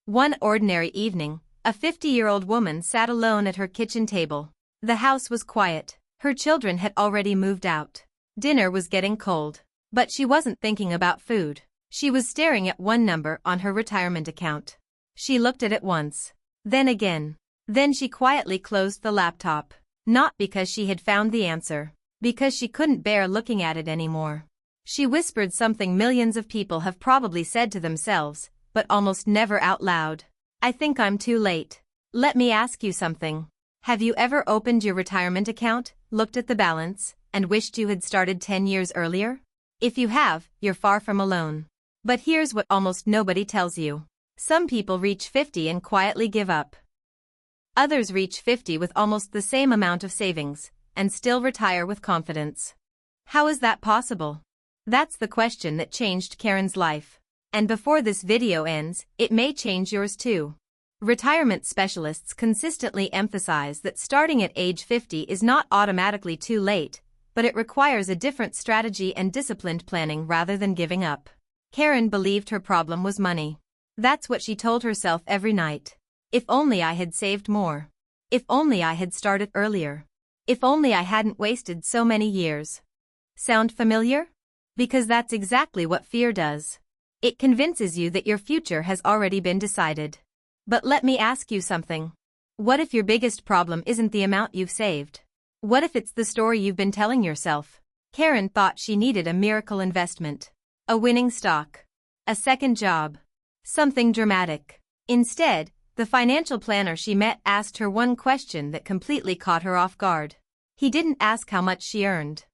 One ordinary evening, a 50-year-old woman sat alone at her kitchen table. The house was quiet. Her children had already moved out. Dinner was getting cold. But she wasn't thinking about food. She was staring at one number on her retirement account. She looked at it once. Then again. Then she quietly closed the laptop. Not because she had found the answer. Because she couldn't bear looking at it anymore. She whispered something millions of people have probably said to themselves, but almost never out loud. I think I'm too late. Let me ask you something. Have you ever opened your retirement account, looked at the balance, and wished you had started 10 years earlier? If you have, you're far from alone. But here's what almost nobody tells you. Some people reach 50 and quietly give up. Others reach 50 with almost the same amount of savings, and still retire with confidence. How is that possible? That's the question that changed Karen's life. And before this video ends, it may change yours too. Retirement specialists consistently emphasize that starting at age 50 is not automatically too late, but it requires a different strategy and disciplined planning rather than giving up. Karen believed her problem was money. That's what she told herself every night. If only I had saved more. If only I had started earlier. If only I hadn't wasted so many years. Sound familiar? Because that's exactly what fear does. It convinces you that your future has already been decided. But let me ask you something. What if your biggest problem isn't the amount you've saved? What if it's the story you've been telling yourself? Karen thought she needed a miracle investment. A winning stock. A second job. Something dramatic. Instead, the financial planner she met asked her one question that completely caught her off guard. He didn't ask how much she earned.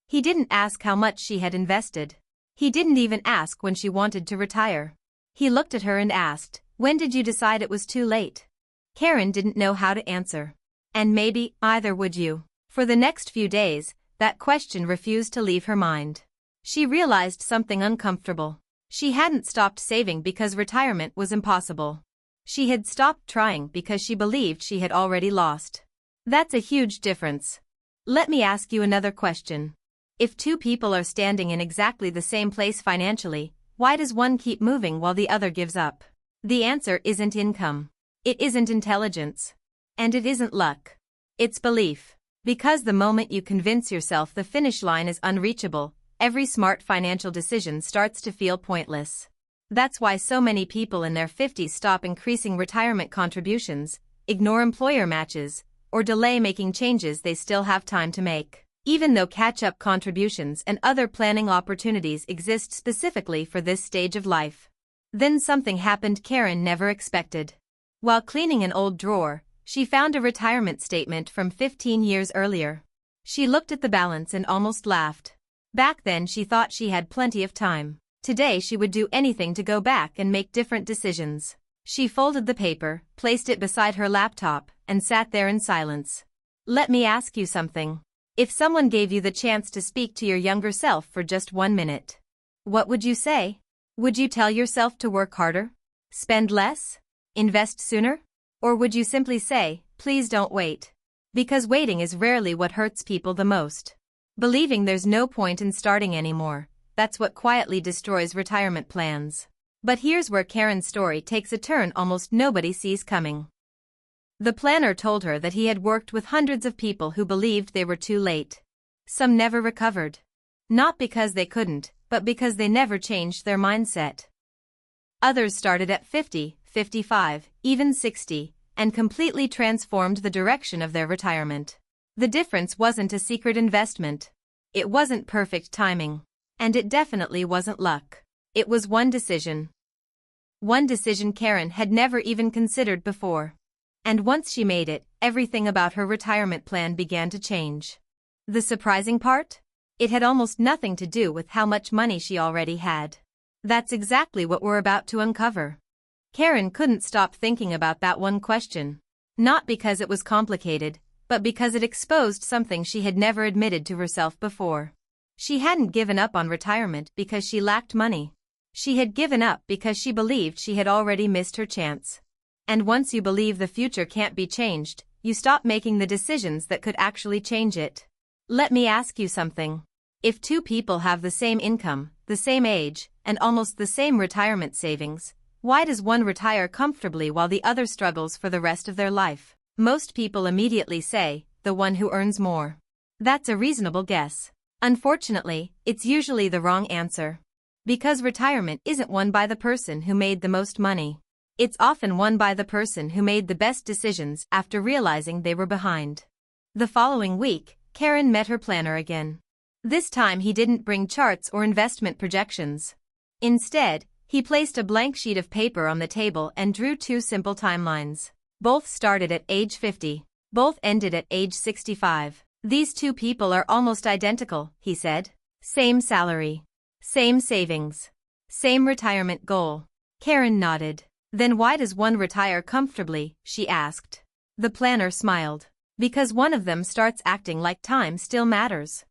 He didn't ask how much she had invested. He didn't even ask when she wanted to retire. He looked at her and asked, "When did you decide it was too late?" Karen didn't know how to answer. And maybe, either would you. For the next few days, that question refused to leave her mind. She realized something uncomfortable. She hadn't stopped saving because retirement was impossible. She had stopped trying because she believed she had already lost. That's a huge difference. Let me ask you another question. If two people are standing in exactly the same place financially, why does one keep moving while the other gives up? The answer isn't income. It isn't intelligence. And it isn't luck. It's belief. Because the moment you convince yourself the finish line is unreachable, every smart financial decision starts to feel pointless. That's why so many people in their 50s stop increasing retirement contributions, ignore employer matches, or delay making changes they still have time to make, even though catch-up contributions and other planning opportunities exist specifically for this stage of life. Then something happened Karen never expected. While cleaning an old drawer, she found a retirement statement from 15 years earlier. She looked at the balance and almost laughed. Back then she thought she had plenty of time. Today she would do anything to go back and make different decisions. She folded the paper, placed it beside her laptop, and sat there in silence. Let me ask you something. If someone gave you the chance to speak to your younger self for just 1 minute, what would you say? Would you tell yourself to work harder? Spend less? Invest sooner? Or would you simply say, please don't wait? Because waiting is rarely what hurts people the most. Believing there's no point in starting anymore, that's what quietly destroys retirement plans. But here's where Karen's story takes a turn almost nobody sees coming. The planner told her that he had worked with hundreds of people who believed they were too late. Some never recovered. Not because they couldn't, but because they never changed their mindset. Others started at 50, 55, even 60, and completely transformed the direction of their retirement. The difference wasn't a secret investment. It wasn't perfect timing. And it definitely wasn't luck. It was one decision. One decision Karen had never even considered before. And once she made it, everything about her retirement plan began to change. The surprising part? It had almost nothing to do with how much money she already had. That's exactly what we're about to uncover. Karen couldn't stop thinking about that one question. Not because it was complicated, but because it exposed something she had never admitted to herself before. She hadn't given up on retirement because she lacked money. She had given up because she believed she had already missed her chance. And once you believe the future can't be changed, you stop making the decisions that could actually change it. Let me ask you something. If two people have the same income, the same age, and almost the same retirement savings, Why does one retire comfortably while the other struggles for the rest of their life? Most people immediately say, the one who earns more. That's a reasonable guess. Unfortunately, it's usually the wrong answer. Because retirement isn't won by the person who made the most money. It's often won by the person who made the best decisions after realizing they were behind. The following week, Karen met her planner again. This time he didn't bring charts or investment projections. Instead, he placed a blank sheet of paper on the table and drew two simple timelines. Both started at age 50. Both ended at age 65. These two people are almost identical, he said. Same salary. Same savings. Same retirement goal. Karen nodded. Then why does one retire comfortably, she asked. The planner smiled. Because one of them starts acting like time still matters.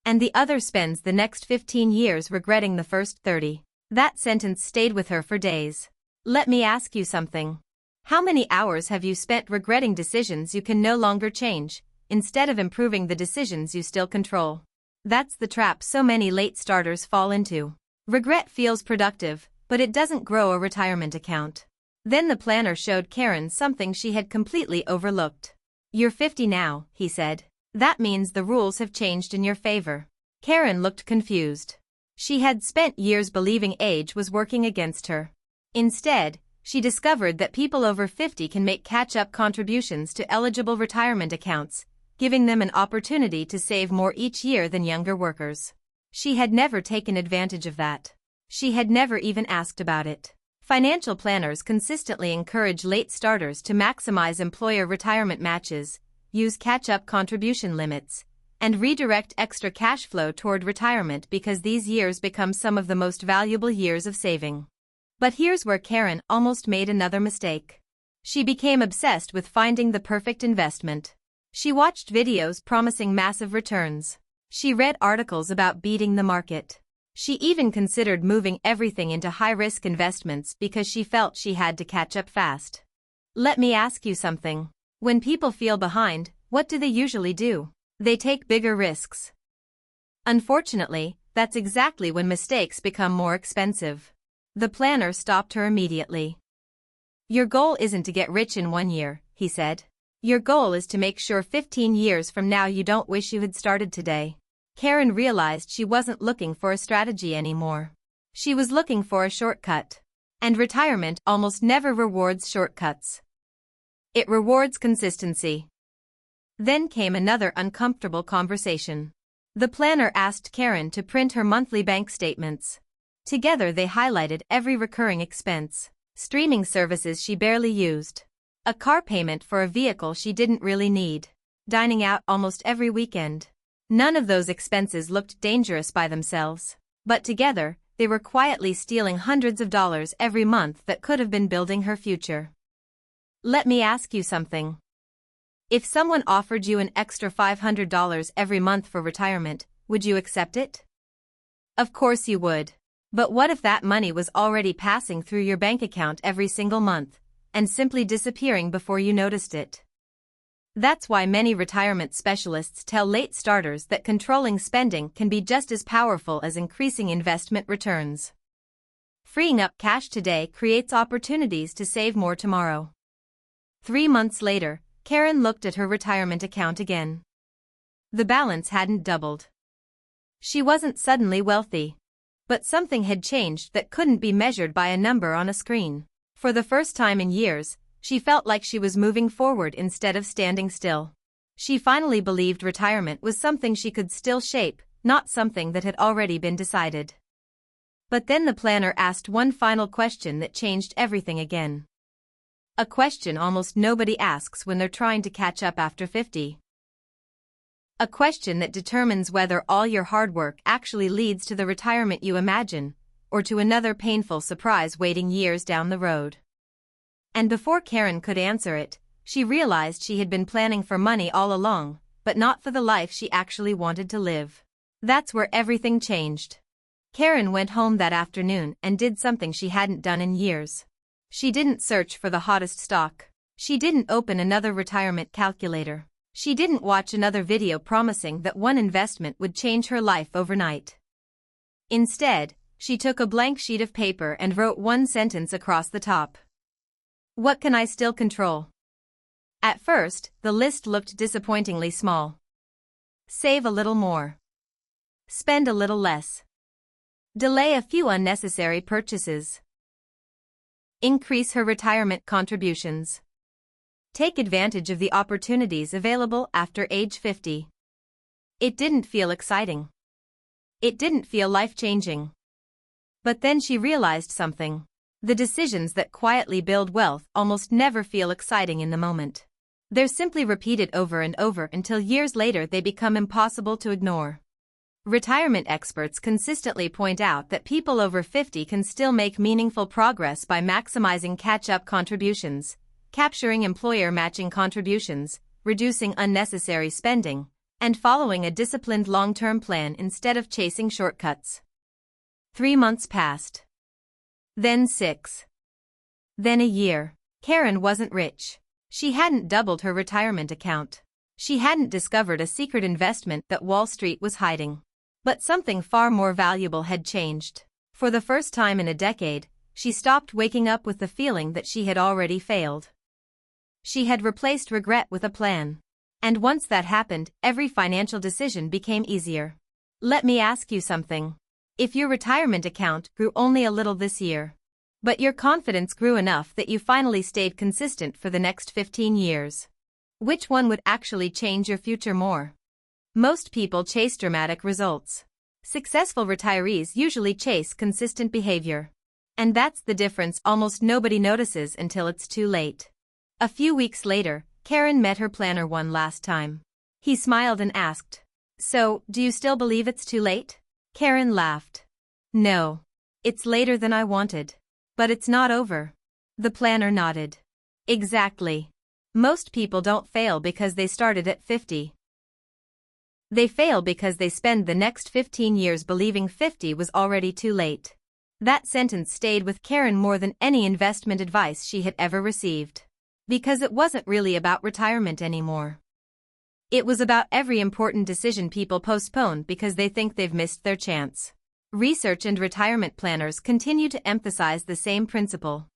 And the other spends the next 15 years regretting the first 30. That sentence stayed with her for days. Let me ask you something. How many hours have you spent regretting decisions you can no longer change, instead of improving the decisions you still control? That's the trap so many late starters fall into. Regret feels productive, but it doesn't grow a retirement account. Then the planner showed Karen something she had completely overlooked. You're 50 now, he said. That means the rules have changed in your favor. Karen looked confused. She had spent years believing age was working against her. Instead, she discovered that people over 50 can make catch-up contributions to eligible retirement accounts, giving them an opportunity to save more each year than younger workers. She had never taken advantage of that. She had never even asked about it. Financial planners consistently encourage late starters to maximize employer retirement matches, use catch-up contribution limits, and redirect extra cash flow toward retirement because these years become some of the most valuable years of saving. But here's where Karen almost made another mistake. She became obsessed with finding the perfect investment. She watched videos promising massive returns. She read articles about beating the market. She even considered moving everything into high-risk investments because she felt she had to catch up fast. Let me ask you something. When people feel behind, what do they usually do? They take bigger risks. Unfortunately, that's exactly when mistakes become more expensive. The planner stopped her immediately. Your goal isn't to get rich in 1 year, he said. Your goal is to make sure 15 years from now you don't wish you had started today. Karen realized she wasn't looking for a strategy anymore. She was looking for a shortcut. And retirement almost never rewards shortcuts. It rewards consistency. Then came another uncomfortable conversation. The planner asked Karen to print her monthly bank statements. Together they highlighted every recurring expense. Streaming services she barely used. A car payment for a vehicle she didn't really need. Dining out almost every weekend. None of those expenses looked dangerous by themselves. But together, they were quietly stealing hundreds of dollars every month that could have been building her future. Let me ask you something. If someone offered you an extra $500 every month for retirement, would you accept it? Of course you would. But what if that money was already passing through your bank account every single month, and simply disappearing before you noticed it? That's why many retirement specialists tell late starters that controlling spending can be just as powerful as increasing investment returns. Freeing up cash today creates opportunities to save more tomorrow. 3 months later, Karen looked at her retirement account again. The balance hadn't doubled. She wasn't suddenly wealthy. But something had changed that couldn't be measured by a number on a screen. For the first time in years, she felt like she was moving forward instead of standing still. She finally believed retirement was something she could still shape, not something that had already been decided. But then the planner asked one final question that changed everything again. A question almost nobody asks when they're trying to catch up after 50. A question that determines whether all your hard work actually leads to the retirement you imagine, or to another painful surprise waiting years down the road. And before Karen could answer it, she realized she had been planning for money all along, but not for the life she actually wanted to live. That's where everything changed. Karen went home that afternoon and did something she hadn't done in years. She didn't search for the hottest stock. She didn't open another retirement calculator. She didn't watch another video promising that one investment would change her life overnight. Instead, She took a blank sheet of paper and wrote one sentence across the top. What can I still control? At first, the list looked disappointingly small. Save a little more. Spend a little less. Delay a few unnecessary purchases. Increase her retirement contributions. Take advantage of the opportunities available after age 50. It didn't feel exciting. It didn't feel life-changing. But then she realized something. The decisions that quietly build wealth almost never feel exciting in the moment. They're simply repeated over and over until years later they become impossible to ignore. Retirement experts consistently point out that people over 50 can still make meaningful progress by maximizing catch-up contributions, capturing employer-matching contributions, reducing unnecessary spending, and following a disciplined long-term plan instead of chasing shortcuts. 3 months passed. Then 6. Then a year. Karen wasn't rich. She hadn't doubled her retirement account. She hadn't discovered a secret investment that Wall Street was hiding. But something far more valuable had changed. For the first time in a decade, she stopped waking up with the feeling that she had already failed. She had replaced regret with a plan. And once that happened, every financial decision became easier. Let me ask you something. If your retirement account grew only a little this year, but your confidence grew enough that you finally stayed consistent for the next 15 years, which one would actually change your future more? Most people chase dramatic results. Successful retirees usually chase consistent behavior. And that's the difference almost nobody notices until it's too late. A few weeks later, Karen met her planner one last time. He smiled and asked, "So, do you still believe it's too late?" Karen laughed. "No. It's later than I wanted. But it's not over." The planner nodded. "Exactly. Most people don't fail because they started at 50. They fail because they spend the next 15 years believing 50 was already too late." That sentence stayed with Karen more than any investment advice she had ever received. Because it wasn't really about retirement anymore. It was about every important decision people postpone because they think they've missed their chance. Research and retirement planners continue to emphasize the same principle.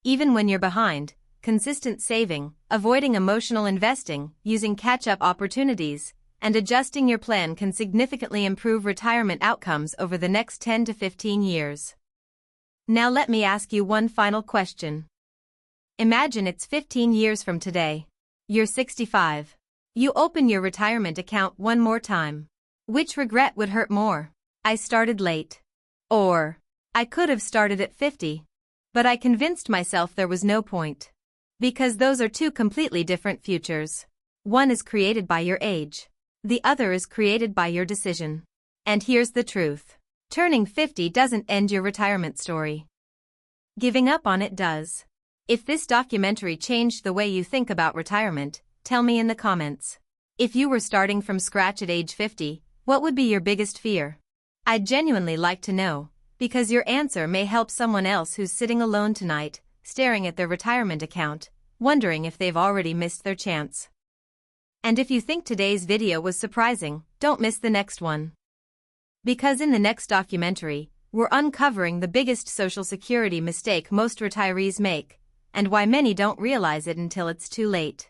Even when you're behind, consistent saving, avoiding emotional investing, using catch-up opportunities, and adjusting your plan can significantly improve retirement outcomes over the next 10 to 15 years. Now let me ask you one final question. Imagine it's 15 years from today. You're 65. You open your retirement account one more time. Which regret would hurt more? I started late. Or, I could have started at 50. But I convinced myself there was no point. Because those are two completely different futures. One is created by your age. The other is created by your decision. And here's the truth. Turning 50 doesn't end your retirement story. Giving up on it does. If this documentary changed the way you think about retirement, tell me in the comments. If you were starting from scratch at age 50, what would be your biggest fear? I'd genuinely like to know, because your answer may help someone else who's sitting alone tonight, staring at their retirement account, wondering if they've already missed their chance. And if you think today's video was surprising, don't miss the next one. Because in the next documentary, we're uncovering the biggest Social Security mistake most retirees make, and why many don't realize it until it's too late.